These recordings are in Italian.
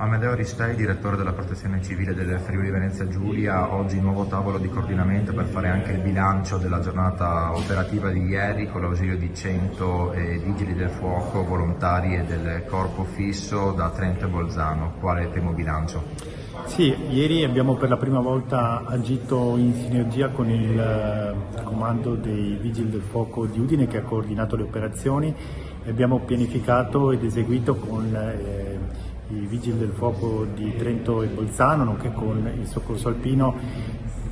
Amedeo Ristei, direttore della Protezione Civile del Friuli Venezia Giulia, oggi nuovo tavolo di coordinamento per fare anche il bilancio della giornata operativa di ieri con l'ausilio di 100 vigili del fuoco volontari e del corpo fisso da Trento e Bolzano. Qual è il primo bilancio? Sì, ieri abbiamo per la prima volta agito in sinergia con il comando dei Vigili del Fuoco di Udine che ha coordinato le operazioni e abbiamo pianificato ed eseguito con i Vigili del Fuoco di Trento e Bolzano, nonché con il Soccorso Alpino,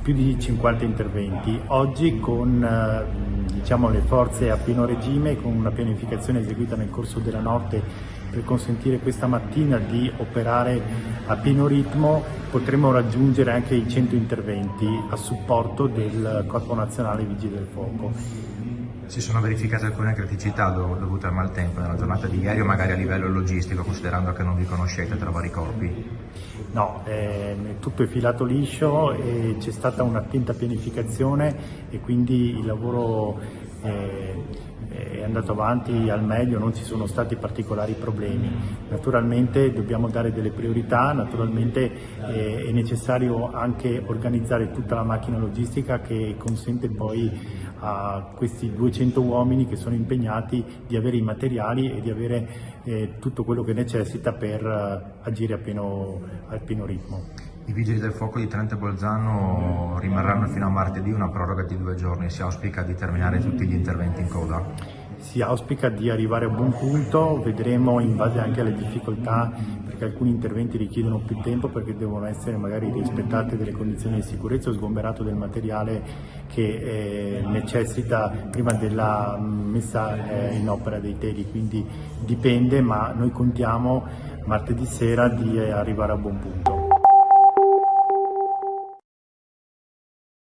più di 50 interventi. Oggi con le forze a pieno regime, con una pianificazione eseguita nel corso della notte per consentire questa mattina di operare a pieno ritmo, potremo raggiungere anche i 100 interventi a supporto del Corpo Nazionale Vigili del Fuoco. Si sono verificate alcune criticità dovute al maltempo nella giornata di ieri o magari a livello logistico, considerando che non vi conoscete tra vari corpi? No, tutto è filato liscio e c'è stata un'attenta pianificazione e quindi il lavoro è andato avanti al meglio, non ci sono stati particolari problemi. Naturalmente dobbiamo dare delle priorità, naturalmente è necessario anche organizzare tutta la macchina logistica che consente poi a questi 200 uomini che sono impegnati di avere i materiali e di avere tutto quello che necessita per agire a pieno ritmo. I Vigili del Fuoco di Trento e Bolzano rimarranno fino a martedì, una proroga di 2 giorni. Si auspica di terminare tutti gli interventi in coda? Si auspica di arrivare a buon punto, vedremo in base anche alle difficoltà, perché alcuni interventi richiedono più tempo perché devono essere magari rispettate delle condizioni di sicurezza o sgomberato del materiale che necessita prima della messa in opera dei teli, quindi dipende, ma noi contiamo martedì sera di arrivare a buon punto.